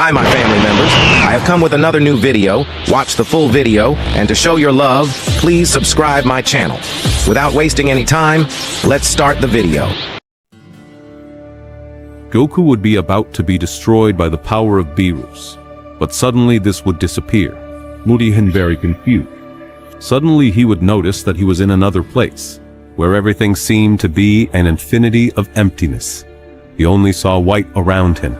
Hi, my family members. I have come with another new video. Watch the full video, and to show your love, please subscribe my channel. Without wasting any time, let's start the video. Goku would be about to be destroyed by the power of Beerus, but suddenly this would disappear, leaving him very confused. Suddenly he would notice that he was in another place, where everything seemed to be an infinity of emptiness. He only saw white around him.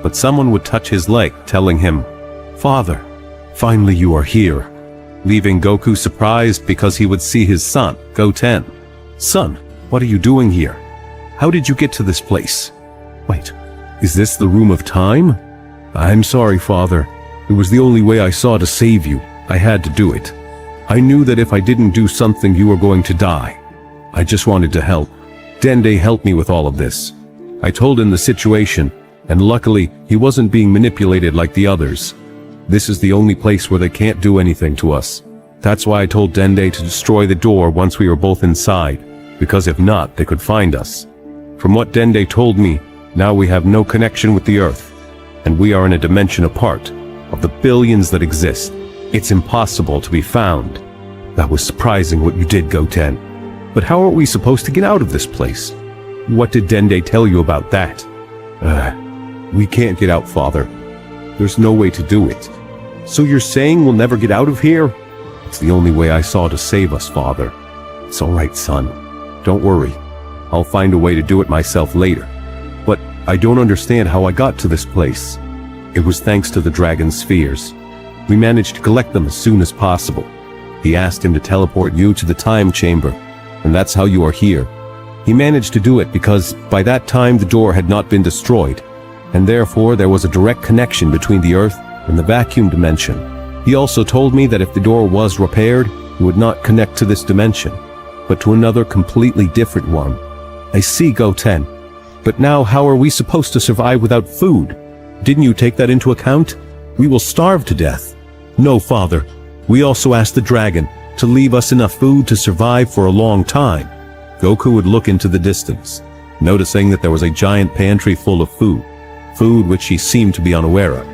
But someone would touch his leg, telling him, "Father, finally you are here," leaving Goku surprised because he would see his son, Goten. "Son, what are you doing here? How did you get to this place? Wait, is this the room of time?" "I'm sorry, Father. It was the only way I saw to save you. I had to do it. I knew that if I didn't do something, you were going to die. I just wanted to help. Dende helped me with all of this. I told him the situation, and luckily, he wasn't being manipulated like the others. This is the only place where they can't do anything to us. That's why I told Dende to destroy the door once we were both inside, because if not, they could find us. From what Dende told me, now we have no connection with the Earth, and we are in a dimension apart. Of the billions that exist, it's impossible to be found." "That was surprising what you did, Goten. But how are we supposed to get out of this place? What did Dende tell you about that?" We can't get out, Father. There's no way to do it." "So you're saying we'll never get out of here?" "It's the only way I saw to save us, Father." "It's all right, son. Don't worry. I'll find a way to do it myself later. But I don't understand how I got to this place." "It was thanks to the dragon spheres. We managed to collect them as soon as possible. He asked him to teleport you to the time chamber, and that's how you are here. He managed to do it because by that time the door had not been destroyed, and therefore there was a direct connection between the Earth and the vacuum dimension. He also told me that if the door was repaired, it would not connect to this dimension, but to another completely different one." "I see, Goten. But now how are we supposed to survive without food? Didn't you take that into account? We will starve to death." "No, Father. We also asked the dragon to leave us enough food to survive for a long time." Goku would look into the distance, noticing that there was a giant pantry full of food which he seemed to be unaware of.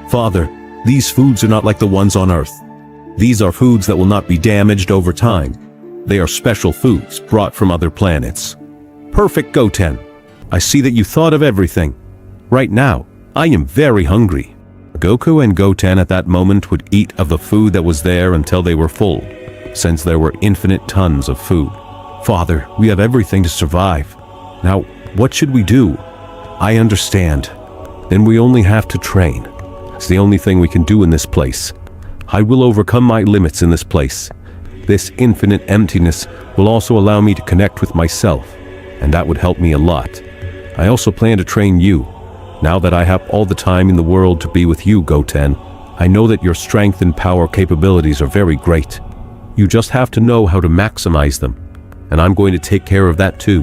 "Father, these foods are not like the ones on Earth. These are foods that will not be damaged over time. They are special foods brought from other planets." "Perfect, Goten. I see that you thought of everything. Right now, I am very hungry." Goku and Goten at that moment would eat of the food that was there until they were full, since there were infinite tons of food. "Father, we have everything to survive. Now, what should we do?" "I understand. Then we only have to train. It's the only thing we can do in this place. I will overcome my limits in this place. This infinite emptiness will also allow me to connect with myself, and that would help me a lot. I also plan to train you. Now that I have all the time in the world to be with you, Goten, I know that your strength and power capabilities are very great. You just have to know how to maximize them, and I'm going to take care of that too.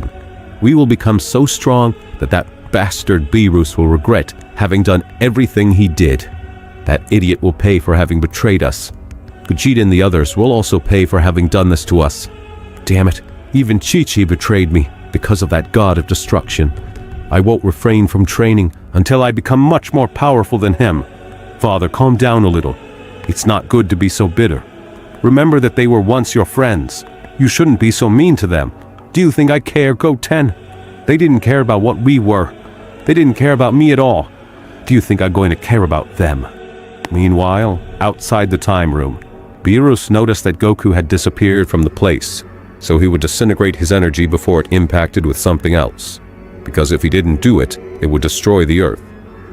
We will become so strong that that bastard Beerus will regret having done everything he did. That idiot will pay for having betrayed us. Vegeta and the others will also pay for having done this to us. Damn it, even Chi-Chi betrayed me because of that god of destruction. I won't refrain from training until I become much more powerful than him. Father, calm down a little. It's not good to be so bitter. Remember that they were once your friends. You shouldn't be so mean to them. Do you think I care, Goten? They didn't care about what we were. They didn't care about me at all. Do you think I'm going to care about them?" Meanwhile, outside the time room, Beerus noticed that Goku had disappeared from the place, so he would disintegrate his energy before it impacted with something else. Because if he didn't do it, it would destroy the Earth.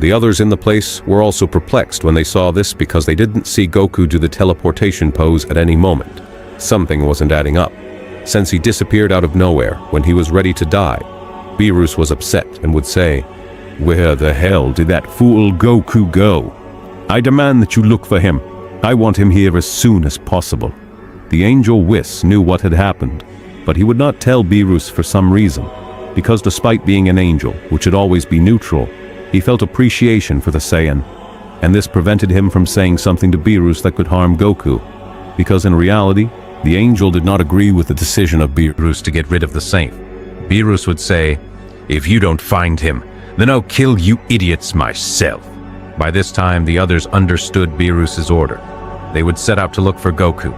The others in the place were also perplexed when they saw this because they didn't see Goku do the teleportation pose at any moment. Something wasn't adding up. Since he disappeared out of nowhere when he was ready to die, Beerus was upset and would say, "Where the hell did that fool Goku go? I demand that you look for him. I want him here as soon as possible." The Angel Whis knew what had happened, but he would not tell Beerus for some reason, because despite being an angel, which should always be neutral, he felt appreciation for the Saiyan, and this prevented him from saying something to Beerus that could harm Goku, because in reality, the angel did not agree with the decision of Beerus to get rid of the saint. Beerus would say, "If you don't find him, Then I'll kill you idiots myself." By this time, the others understood Beerus's order. They would set out to look for Goku.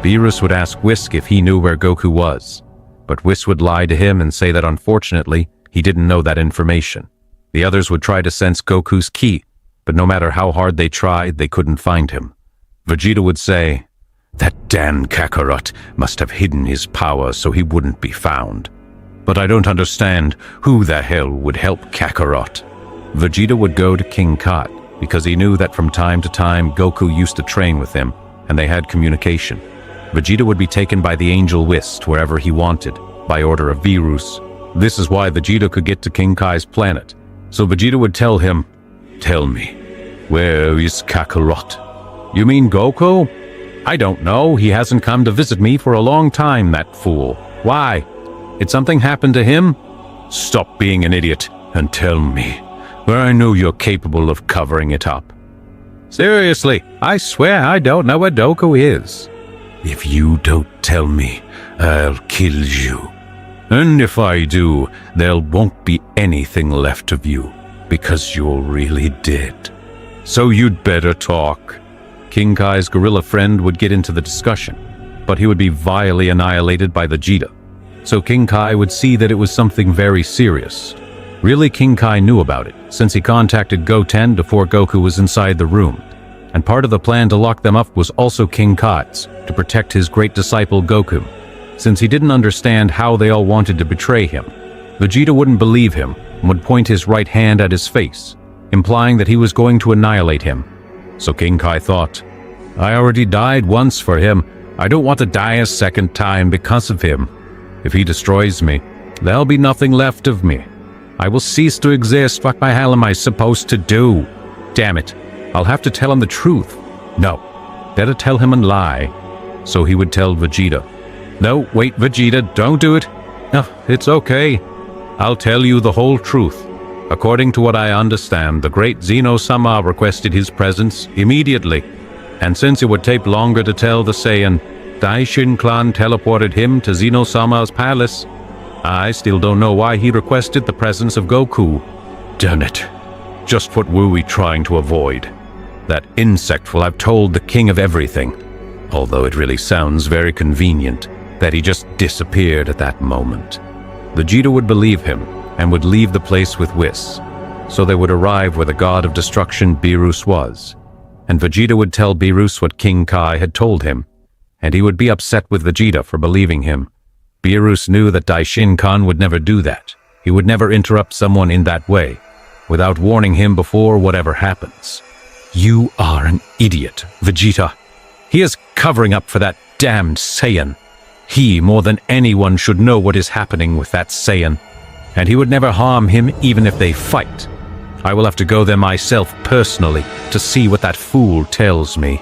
Beerus would ask Whisk if he knew where Goku was, but Whisk would lie to him and say that unfortunately, he didn't know that information. The others would try to sense Goku's ki, but no matter how hard they tried, they couldn't find him. Vegeta would say, "That damn Kakarot must have hidden his power so he wouldn't be found. But I don't understand who the hell would help Kakarot." Vegeta would go to King Kai, because he knew that from time to time Goku used to train with him, and they had communication. Vegeta would be taken by the Angel Whisk wherever he wanted, by order of Beerus. This is why Vegeta could get to King Kai's planet. So Vegeta would tell him, "Tell me, where is Kakarot?" "You mean Goku?" "I don't know. He hasn't come to visit me for a long time, that fool." "Why? Did something happen to him?" "Stop being an idiot and tell me, where I know you're capable of covering it up." "Seriously, I swear I don't know where Goku is." "If you don't tell me, I'll kill you. And if I do, there won't be anything left of you, because you're really dead. So you'd better talk." King Kai's gorilla friend would get into the discussion, but he would be vilely annihilated by Vegeta. So King Kai would see that it was something very serious. Really, King Kai knew about it, since he contacted Goten before Goku was inside the room. And part of the plan to lock them up was also King Kai's, to protect his great disciple Goku, since he didn't understand how they all wanted to betray him. Vegeta wouldn't believe him, and would point his right hand at his face, implying that he was going to annihilate him. So King Kai thought, "I already died once for him. I don't want to die a second time because of him. If he destroys me, there'll be nothing left of me. I will cease to exist. What the hell am I supposed to do? Damn it, I'll have to tell him the truth. No, better tell him and lie." So he would tell Vegeta. "No, wait, Vegeta, don't do it. No, it's okay. I'll tell you the whole truth. According to what I understand, the great Zeno-sama requested his presence immediately. And since it would take longer to tell the Saiyan, Daishin clan teleported him to Zeno-sama's palace. I still don't know why he requested the presence of Goku. Damn it. Just what were we trying to avoid? That insect will have told the king of everything. Although it really sounds very convenient that he just disappeared at that moment." Vegeta would believe him and would leave the place with Whis. So they would arrive where the god of destruction Beerus was. And Vegeta would tell Beerus what King Kai had told him, and he would be upset with Vegeta for believing him. Beerus knew that Daishin Khan would never do that. He would never interrupt someone in that way, without warning him before whatever happens. "You are an idiot, Vegeta. He is covering up for that damned Saiyan. He, more than anyone, should know what is happening with that Saiyan, and he would never harm him even if they fight. I will have to go there myself personally to see what that fool tells me."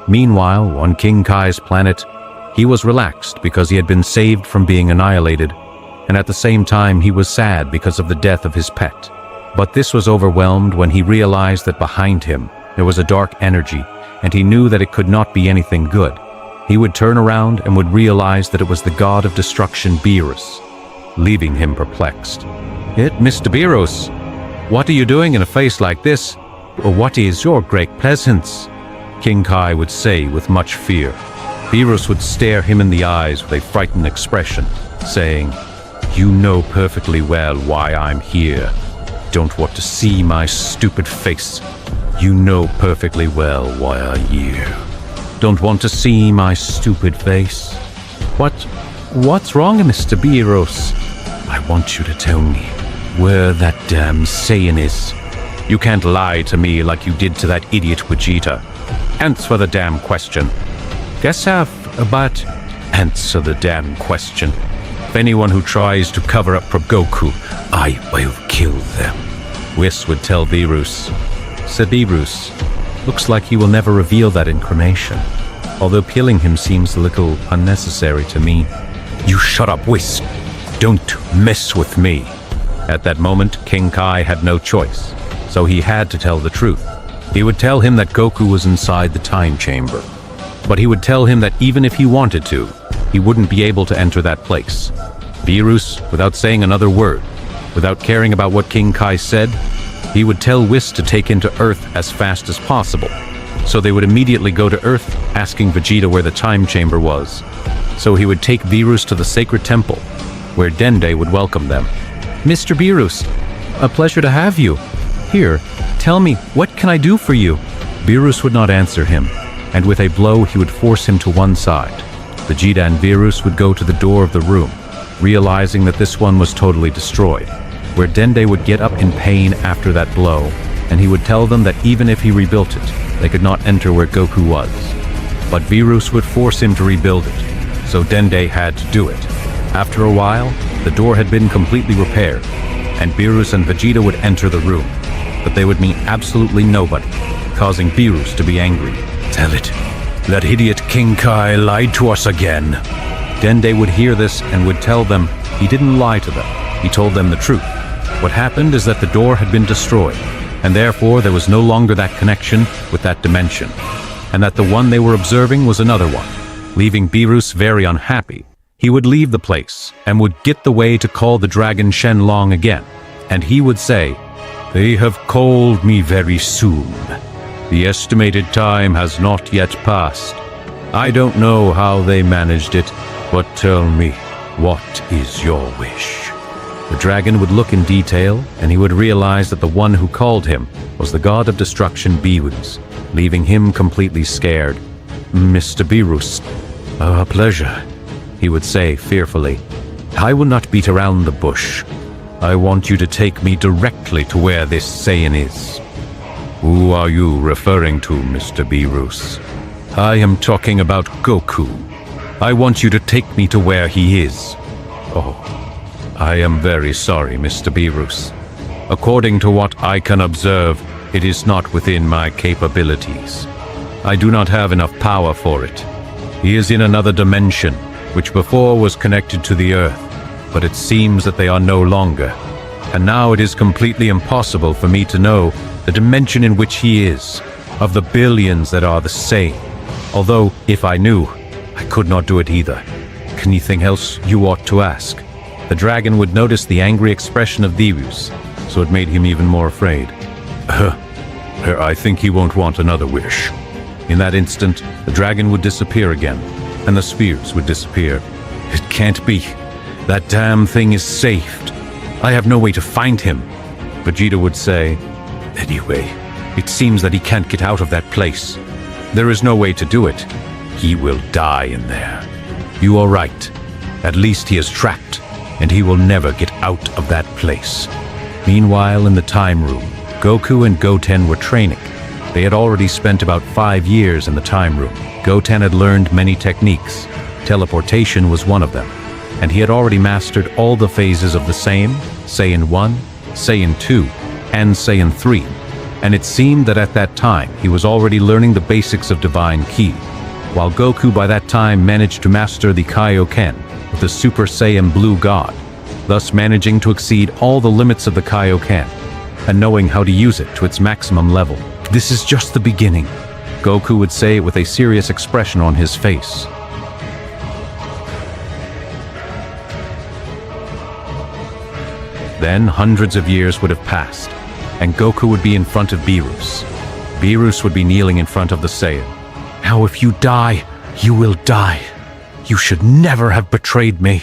Meanwhile, on King Kai's planet, he was relaxed because he had been saved from being annihilated, and at the same time he was sad because of the death of his pet. But this was overwhelmed when he realized that behind him there was a dark energy, and he knew that it could not be anything good. He would turn around and would realize that it was the god of destruction Beerus, leaving him perplexed. Mr. Beerus, what are you doing in a face like this? Or what is your great presence?" King Kai would say with much fear. Beerus would stare him in the eyes with a frightened expression, saying, "You know perfectly well why I'm here. Don't want to see my stupid face. You know perfectly well why I'm here. Don't want to see my stupid face. What's wrong, Mr. Beerus? I want you to tell me where that damn Saiyan is. You can't lie to me like you did to that idiot Vegeta. Answer the damn question." But answer the damn question. If anyone who tries to cover up for Goku, I will kill them." Whis would tell Beerus. Said Beerus, "Looks like he will never reveal that information, although killing him seems a little unnecessary to me." "You shut up, Whis. Don't mess with me." At that moment, King Kai had no choice, so he had to tell the truth. He would tell him that Goku was inside the time chamber, but he would tell him that even if he wanted to, he wouldn't be able to enter that place. Beerus, without saying another word, Without caring about what King Kai said, he would tell Whis to take into Earth as fast as possible. So they would immediately go to Earth, asking Vegeta where the time chamber was. So he would take Beerus to the sacred temple, where Dende would welcome them. "Mr. Beerus, a pleasure to have you. Here, tell me, what can I do for you?" Beerus would not answer him, and with a blow he would force him to one side. Vegeta and Beerus would go to the door of the room, realizing that this one was totally destroyed, where Dende would get up in pain after that blow, and he would tell them that even if he rebuilt it, they could not enter where Goku was. But Beerus would force him to rebuild it, so Dende had to do it. After a while, the door had been completely repaired, and Beerus and Vegeta would enter the room, but they would meet absolutely nobody, causing Beerus to be angry. Tell it. That idiot King Kai lied to us again. Dende would hear this and would tell them he didn't lie to them. He told them the truth. What happened is that the door had been destroyed, and therefore there was no longer that connection with that dimension, and that the one they were observing was another one. Leaving Beerus very unhappy, he would leave the place and would get the way to call the dragon Shenron again, and he would say, "They have called me very soon. The estimated time has not yet passed. I don't know how they managed it, but tell me, what is your wish?" The dragon would look in detail, and he would realize that the one who called him was the god of destruction Beerus, leaving him completely scared. "Mr. Beerus, a pleasure," he would say fearfully. "I will not beat around the bush. I want you to take me directly to where this Saiyan is." "Who are you referring to, Mr. Beerus?" "I am talking about Goku. I want you to take me to where he is." "Oh, I am very sorry, Mr. Beerus. According to what I can observe, it is not within my capabilities. I do not have enough power for it. He is in another dimension, which before was connected to the Earth, but it seems that they are no longer. And now it is completely impossible for me to know the dimension in which he is, of the billions that are the same. Although, if I knew, I could not do it either. Anything else you ought to ask?" The dragon would notice the angry expression of Beerus, so it made him even more afraid. I think he won't want another wish." In that instant, the dragon would disappear again, and the spears would disappear. "It can't be. That damn thing is saved. I have no way to find him." Vegeta would say, "Anyway, it seems that he can't get out of that place. There is no way to do it. He will die in there." "You are right. At least he is trapped, and he will never get out of that place." Meanwhile, in the time room, Goku and Goten were training. They had already spent about 5 years in the time room. Goten had learned many techniques. Teleportation was one of them, and he had already mastered all the phases of the Saiyan 1, Saiyan 2, and Saiyan 3, and it seemed that at that time he was already learning the basics of Divine Ki, while Goku by that time managed to master the Kaioken with the Super Saiyan Blue God, thus managing to exceed all the limits of the Kaioken, and knowing how to use it to its maximum level. "This is just the beginning," Goku would say with a serious expression on his face. Then hundreds of years would have passed, and Goku would be in front of Beerus. Beerus would be kneeling in front of the Saiyan. "Now if you die, you will die. You should never have betrayed me."